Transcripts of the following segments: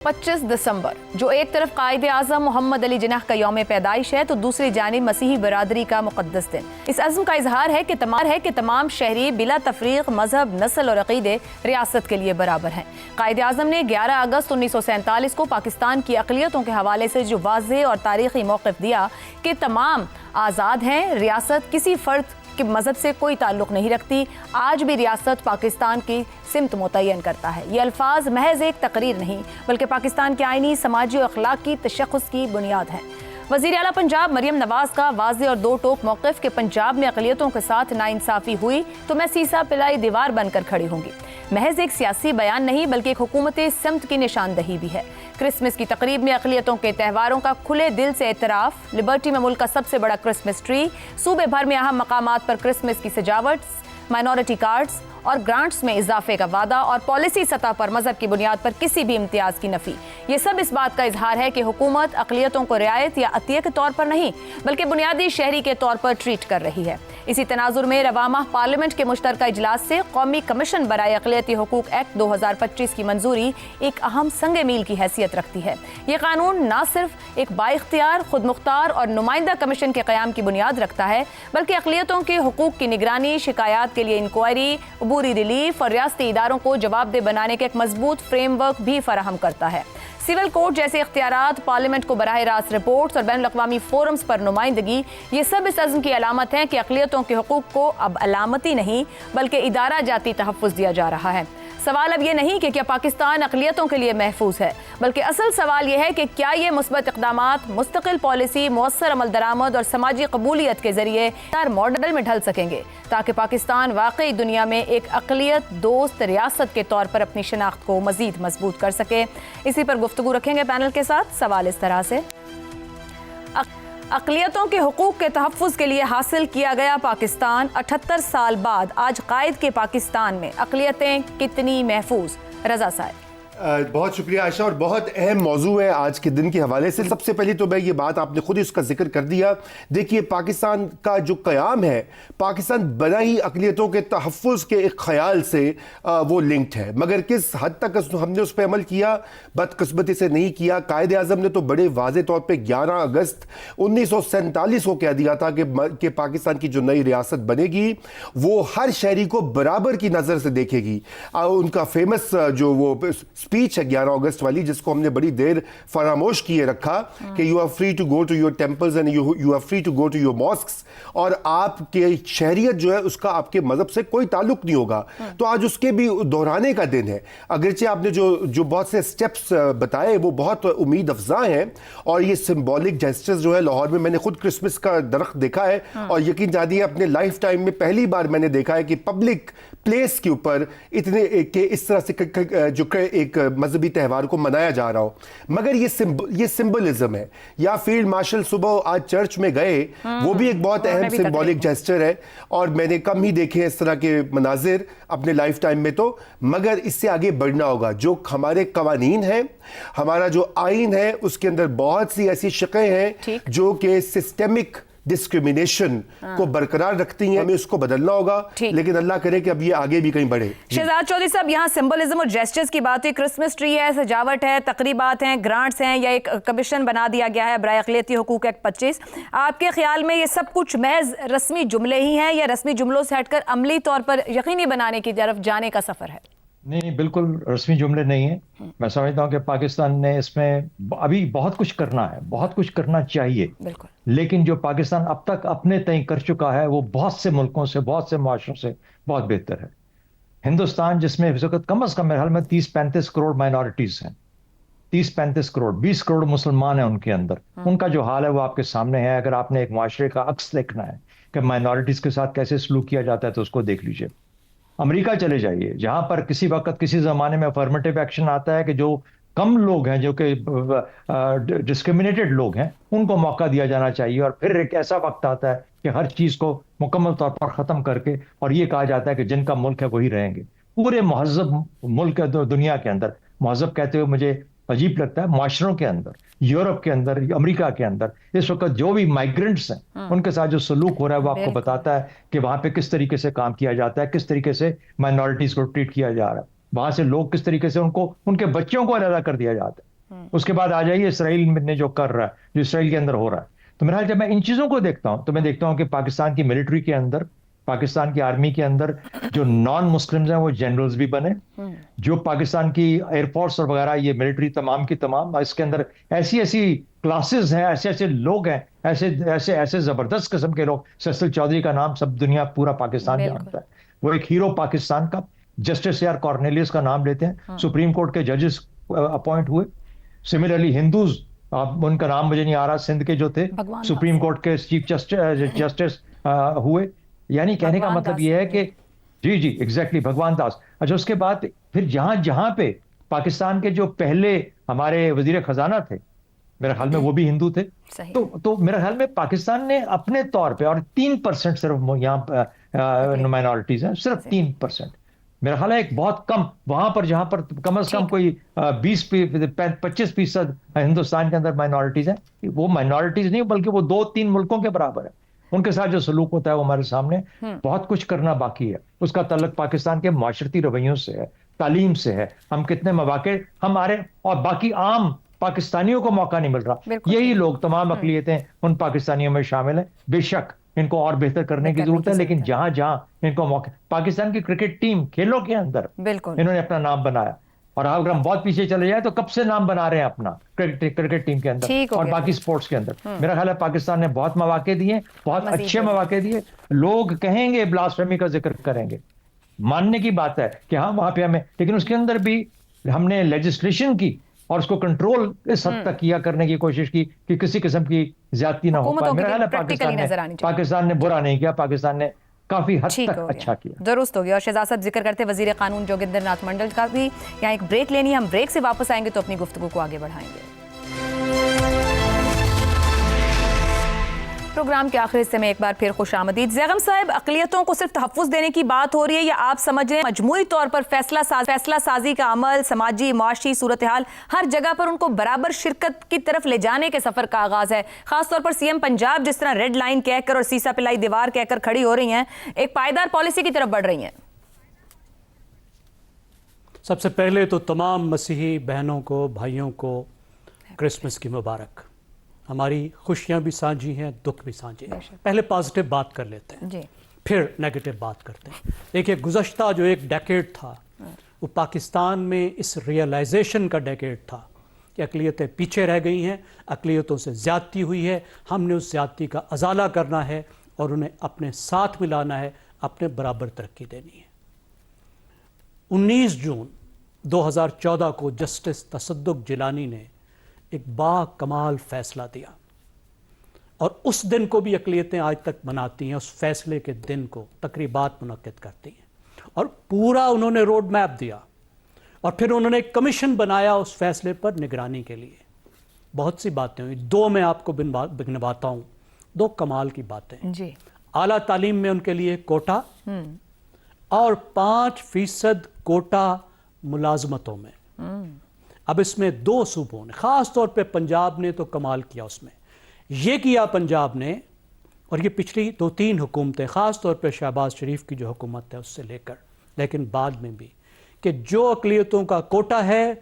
25 दिसंबर जो एक तरफ कायदे आज़म मोहम्मद अली जिन्नाह का यौम पैदाइश है तो दूसरी जानिब मसीही बरादरी का मुक़द्दस दिन। इस अज़्म का इजहार है कि तमाम शहरी बिला तफरीक मजहब नस्ल और अक़ीदे रियासत के लिए बराबर हैं। कायदे आज़म ने 11 अगस्त 1947 को पाकिस्तान की अक़लियतों के हवाले से जो वाज़ेह और तारीख़ी मौक़िफ़ दिया कि तमाम आज़ाद हैं, रियासत किसी फ़र्द कि मज़हब से कोई ताल्लुक़ नहीं रखती, आज भी रियासत पाकिस्तान की सिमत मुतय्यन करता है। ये अल्फाज महज एक तकरीर नहीं बल्कि पाकिस्तान के आइनी, समाजी और अखलाकी तशख़्ख़ुस की बुनियाद है। वज़ीर आला पंजाब मरियम नवाज़ का वाज़ेह और दो टोक मौक़िफ़ कि पंजाब में अक़लियतों के साथ नाइंसाफ़ी हुई तो मैं सीसा पिलाई दीवार बनकर खड़ी होंगी, महज एक सियासी बयान नहीं बल्कि एक हुकूमती सिमत की निशानदही भी है। क्रिसमस की तकरीब में अक़लियतों के त्यौहारों का खुले दिल से एतराफ़, लिबर्टी में मुल्क का सबसे बड़ा क्रिसमस ट्री, सूबे भर में अहम मकामात पर क्रिसमस की सजावट, माइनॉरिटी कार्ड्स और ग्रांट्स में इजाफे का वादा और पॉलिसी सतह पर मजहब की बुनियाद पर किसी भी इम्तियाज की नफी, ये सब इस बात का इजहार है कि हुकूमत अक़लियतों को रियायत या अतिया के तौर पर नहीं बल्कि बुनियादी शहरी के तौर पर ट्रीट कर रही है। इसी तनाजुर में रवा माह पार्लियामेंट के मुश्तरका इजलास से कौमी कमीशन बराए अक़लियती हुकूक एक्ट 2025 की मंजूरी एक अहम संग मील की हैसियत रखती है। ये कानून न सिर्फ एक बाइख्तियार, खुद मुख्तार और नुमाइंदा कमीशन के क़याम की बुनियाद रखता है बल्कि अक़लियतों के हुकूक की निगरानी, शिकायत के लिए इंक्वायरी, अबूरी रिलीफ और रियासती इदारों को जवाबदेह बनाने के एक मजबूत फ्रेमवर्क भी फराहम करता है। सिविल कोर्ट जैसे इख्तियारात, पार्लियामेंट को बराह रास्त रिपोर्ट्स और बैनुल अक़वामी फोरम्स पर नुमाइंदगी, ये सब इस अज़्म की अलामत है कि अक़लियतों के हुकूक को अब अलामती नहीं बल्कि इदारा जाती तहफ़्फ़ुज़ दिया जा रहा है। सवाल अब ये नहीं कि क्या पाकिस्तान अक़लियतों के लिए महफूज है, बल्कि असल सवाल यह है कि क्या ये मुस्बत इक़दामात, मुस्तकिल पॉलिसी, मौसर अमल दरामद और समाजी कबूलियत के ज़रिए हर मॉडल में ढल सकेंगे ताकि पाकिस्तान वाकई दुनिया में एक अक़लियत दोस्त रियासत के तौर पर अपनी शनाख्त को मज़ीद मजबूत कर सके। इसी पर गुफ्तगू रखेंगे पैनल के साथ। सवाल इस तरह से, अक़लियतों के हुकूक के तहफ़्फ़ुज़ के लिए हासिल किया गया पाकिस्तान 78 साल बाद आज कायद के पाकिस्तान में अक़लियतें कितनी महफूज? रज़ा साहब। बहुत शुक्रिया आयशा, और बहुत अहम मौजू है आज के दिन के हवाले से। सबसे पहले तो मैं ये बात, आपने खुद ही उसका जिक्र कर दिया, देखिए पाकिस्तान का जो क़याम है, पाकिस्तान बना ही अक़लियतों के तहफ़्फ़ुज़ के एक ख़याल से वो लिंक्ड है, मगर किस हद तक हमने उस पर अमल किया, बदकिस्मती से नहीं किया। कायदे आज़म ने तो बड़े वाज़े तौर पर 11 अगस्त 1947 को कह दिया था कि पाकिस्तान की जो नई रियासत बनेगी वो हर शहरी को बराबर की नज़र से देखेगी। उनका फेमस जो वो स्पीच है 11 अगस्त वाली, जिसको हमने बड़ी देर फरामोश किए रखा कि you are free to go to your temples and you are free to go to your mosques, और आपके शहरियत जो है उसका आपके मजहब से कोई ताल्लुक नहीं होगा। तो आज उसके भी दोहराने का दिन है। अगरचे आपने जो बहुत से स्टेप्स बताए वो बहुत उम्मीद अफजा हैं, और ये सिंबॉलिक जेस्चर्स जो है, लाहौर में मैंने खुद क्रिसमस का दरख्त देखा है और यकीन जानिए अपने लाइफ टाइम में पहली बार मैंने देखा है कि पब्लिक प्लेस के ऊपर इतने के इस तरह से जो एक मजहबी त्यौहार को मनाया जा रहा हो। मगर ये सिंबलिज्म है। या फील्ड मार्शल सुबह आज चर्च में गए, वो भी एक बहुत अहम सिंबॉलिक जेस्चर है, और मैंने कम ही देखे इस तरह के मनाजिर अपने लाइफ टाइम में। तो मगर इससे आगे बढ़ना होगा। जो हमारे कवानीन हैं, हमारा जो आइन है, उसके अंदर बहुत सी ऐसी शिक़ें हैं जो कि सिस्टेमिक डिस्क्रिमिनेशन को बरकरार रखती हैं, हमें उसको बदलना होगा, लेकिन अल्लाह करे कि अब ये आगे भी कहीं बढ़े। शहजाद चौधरी साहब, यहाँ सिंबलिज्म और जेस्चर्स की बात है, क्रिसमस ट्री है, सजावट है, तकरीबात हैं, ग्रांट्स हैं, या एक कमीशन बना दिया गया है बराए अक़लियती हुकूक एक्ट 25, आपके ख्याल में ये सब कुछ महज रस्मी जुमले ही हैं या रस्मी जुमलों से हटकर अमली तौर पर यकीनी बनाने की तरफ जाने का सफ़र है? नहीं, बिल्कुल रस्मी जुमले नहीं है। मैं समझता हूँ कि पाकिस्तान ने इसमें अभी बहुत कुछ करना है, बहुत कुछ करना चाहिए, लेकिन जो पाकिस्तान अब तक अपने तय कर चुका है वो बहुत से मुल्कों से, बहुत से माशरों से बहुत बेहतर है। हिंदुस्तान जिसमें इस वक्त कम अज़ कम मेरे ख्याल में 30-35 करोड़ माइनॉरिटीज़ हैं, 30-35 करोड़, 20 करोड़ मुसलमान हैं उनके अंदर, उनका जो हाल है वो आपके सामने है। अगर आपने एक माशरे का अक्स देखना है कि माइनॉरिटीज़ के साथ कैसे सलूक किया जाता है तो उसको देख लीजिए। अमेरिका चले जाइए, जहां पर किसी वक्त किसी ज़माने में अफर्मेटिव एक्शन आता है कि जो कम लोग हैं, जो कि डिस्क्रिमिनेटेड लोग हैं, उनको मौका दिया जाना चाहिए, और फिर एक ऐसा वक्त आता है कि हर चीज़ को मुकम्मल तौर पर ख़त्म करके और ये कहा जाता है कि जिनका मुल्क है वही रहेंगे। पूरे महज़ब मुल्क दुनिया के अंदर, महज़ब कहते हुए मुझे अजीब लगता है, माशरों के अंदर, यूरोप के अंदर, अमेरिका के अंदर इस वक्त जो भी माइग्रेंट्स हैं उनके साथ जो सलूक हो रहा है वो आपको बताता है कि वहां पे किस तरीके से काम किया जाता है, किस तरीके से माइनॉरिटीज को ट्रीट किया जा रहा है। वहां से लोग किस तरीके से उनको, उनके बच्चों को अलग कर दिया जाता है। اس کے بعد آ جائیے اسرائیل نے جو کر رہا ہے، جو اسرائیل کے اندر ہو رہا ہے. تو میرا جب میں ان چیزوں کو دیکھتا ہوں تو میں دیکھتا ہوں کہ پاکستان کی ملٹری کے اندر، پاکستان کی آرمی کے اندر جو نان مسلمز ہیں وہ جنرلز بھی بنے، جو پاکستان کی ایئر فورس اور وغیرہ یہ ملٹری تمام کی تمام، اس کے اندر ایسی کلاسز ہیں، ایسے لوگ ہیں، ایسے زبردست قسم کے لوگ. سیسل چودھری کا نام سب دنیا پورا پاکستان جانتا ہے، وہ ایک ہیرو پاکستان کا. جسٹس AR کارنیلیس کا نام لیتے ہیں، سپریم کورٹ کے ججز اپوائنٹ ہوئے. سملرلی ہندوز، ان کا نام مجھے نہیں آ رہا، سندھ کے جو تھے سپریم کورٹ کے چیف جسٹس ہوئے. یعنی کہنے کا مطلب یہ ہے کہ جی ایگزیکٹلی بھگوان داس. اچھا، اس کے بعد پھر جہاں پہ پاکستان کے جو پہلے ہمارے وزیر خزانہ تھے، میرے خیال میں وہ بھی ہندو تھے. تو میرے خیال میں پاکستان نے اپنے طور پہ، اور 3% صرف یہاں مائنورٹیز ہیں، صرف 3%. میرا خیال ہے ایک بہت کم، وہاں پر جہاں پر کم از کم کوئی 25% ہندوستان کے اندر مائنورٹیز ہیں، وہ مائنورٹیز نہیں بلکہ وہ 2-3 ملکوں کے برابر ہے. ان کے ساتھ جو سلوک ہوتا ہے وہ ہمارے سامنے بہت کچھ کرنا باقی ہے. اس کا تعلق پاکستان کے معاشرتی رویوں سے ہے، تعلیم سے ہے. ہم کتنے مواقع ہمارے اور باقی عام پاکستانیوں کو موقع نہیں مل رہا. یہی لوگ تمام اقلیتیں ان پاکستانیوں میں شامل ہیں. بے شک ان کو اور بہتر کرنے کی ضرورت ہے، لیکن جہاں ان کو موقع، پاکستان کی کرکٹ ٹیم کھیلوں کے اندر انہوں نے اپنا نام بنایا. اور اگر ہم بہت پیچھے چلے جائیں تو کب سے نام بنا رہے ہیں اپنا کرکٹ ٹیم کے اندر اور باقی سپورٹس کے اندر. میرا خیال ہے پاکستان نے بہت مواقع دیے، بہت اچھے مواقع دیے. لوگ کہیں گے بلاسفیمی کا ذکر کریں گے، ماننے کی بات ہے کہ ہاں وہاں پہ ہمیں، لیکن اس کے اندر بھی ہم نے لیجسلیشن کی اور اس کو کنٹرول اس حد تک کیا کرنے کی کوشش کی کہ کسی قسم کی زیادتی نہ ہو پائے. میرا خیال ہے پاکستان نے برا نہیں کیا، پاکستان نے کافی حد تک اچھا کیا. درست ہو گیا. اور شہزاد صاحب ذکر کرتے وزیر قانون جوگندر ناتھ منڈل کا بھی. یہاں ایک بریک لینی ہے، ہم بریک سے واپس آئیں گے تو اپنی گفتگو کو آگے بڑھائیں گے. پروگرام کے آخری حصے میں ایک بار پھر خوش آمدید. زیغم صاحب، اقلیتوں کو صرف تحفظ دینے کی بات ہو رہی ہے یا آپ سمجھ رہے ہیں مجموعی طور پر فیصلہ سازی کا عمل، سماجی معاشی صورتحال، ہر جگہ پر ان کو برابر شرکت کی طرف لے جانے کے سفر کا آغاز ہے؟ خاص طور پر CM پنجاب جس طرح ریڈ لائن کہہ کر اور سیسا پلائی دیوار کہہ کر کھڑی ہو رہی ہیں، ایک پائیدار پالیسی کی طرف بڑھ رہی ہیں. سب سے پہلے تو تمام مسیحی بہنوں کو، بھائیوں کو کرسمس کی مبارک. ہماری خوشیاں بھی سانجھی ہیں، دکھ بھی سانجھی ہیں. پہلے پازیٹیو بات کر لیتے ہیں، پھر نیگیٹو بات کرتے ہیں. دیکھیے، گزشتہ جو ایک ڈیکیڈ تھا وہ پاکستان میں اس ریئلائزیشن کا ڈیکیڈ تھا کہ اقلیتیں پیچھے رہ گئی ہیں، اقلیتوں سے زیادتی ہوئی ہے. ہم نے اس زیادتی کا ازالہ کرنا ہے اور انہیں اپنے ساتھ ملانا ہے، اپنے برابر ترقی دینی ہے. 19 جون 2014 کو جسٹس تصدق جیلانی نے ایک با کمال فیصلہ دیا اور اس دن کو بھی اقلیتیں آج تک مناتی ہیں. اس فیصلے کے دن کو تقریبات منعقد کرتی ہیں اور پورا انہوں نے روڈ میپ دیا اور پھر انہوں نے ایک کمیشن بنایا اس فیصلے پر نگرانی کے لیے. بہت سی باتیں ہوئی، دو میں آپ کو گنواتا ہوں، دو کمال کی باتیں. اعلیٰ تعلیم میں ان کے لیے کوٹا اور 5% کوٹا ملازمتوں میں. اب اس میں 2 صوبوں نے، خاص طور پہ پنجاب نے تو کمال کیا. اس میں یہ کیا پنجاب نے، اور یہ پچھلی 2-3 حکومتیں، خاص طور پہ شہباز شریف کی جو حکومت ہے اس سے لے کر، لیکن بعد میں بھی، کہ جو اقلیتوں کا کوٹا ہے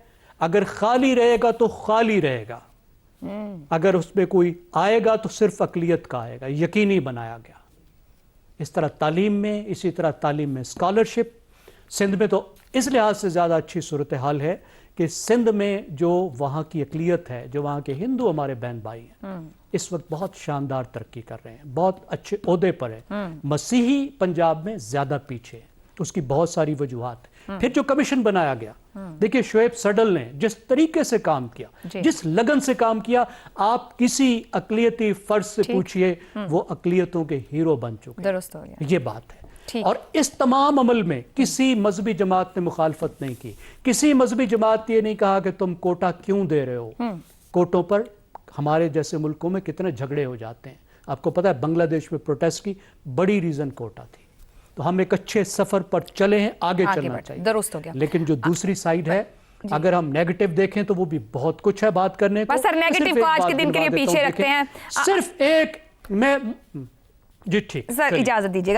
اگر خالی رہے گا تو خالی رہے گا، اگر اس میں کوئی آئے گا تو صرف اقلیت کا آئے گا. یقینی بنایا گیا. اس طرح تعلیم میں، اسی طرح تعلیم میں اسکالرشپ. سندھ میں تو اس لحاظ سے زیادہ اچھی صورتحال ہے کہ سندھ میں جو وہاں کی اقلیت ہے، جو وہاں کے ہندو ہمارے بہن بھائی ہیں، اس وقت بہت شاندار ترقی کر رہے ہیں، بہت اچھے عہدے پر ہیں. مسیحی پنجاب میں زیادہ پیچھے، اس کی بہت ساری وجوہات. پھر جو کمیشن بنایا گیا، دیکھیے شعیب سڈل نے جس طریقے سے کام کیا، جس لگن سے کام کیا، آپ کسی اقلیتی فرد سے پوچھئے، وہ اقلیتوں کے ہیرو بن چکے. درست ہو گیا. یہ بات ہے. اور اس تمام عمل میں کسی مذہبی جماعت نے مخالفت نہیں کی. کسی مذہبی جماعت یہ نہیں کہا کہ تم کوٹا کیوں دے رہے ہو. کوٹوں پر ہمارے جیسے ملکوں میں کتنے جھگڑے ہو جاتے ہیں. آپ کو پتا ہے بنگلہ دیش میں پروٹیسٹ کی بڑی ریزن کوٹا تھی. تو ہم ایک اچھے سفر پر چلے ہیں، آگے چلنا چاہیے. درست ہو گیا. لیکن جو دوسری سائیڈ ہے، اگر ہم نیگیٹو دیکھیں تو وہ بھی بہت کچھ ہے بات کرنے کو. بس سر نیگیٹو کو آج کے دن کے لیے پیچھے رکھتے ہیں. صرف ایک میں جی ٹھیک سر اجازت دیجیے گا.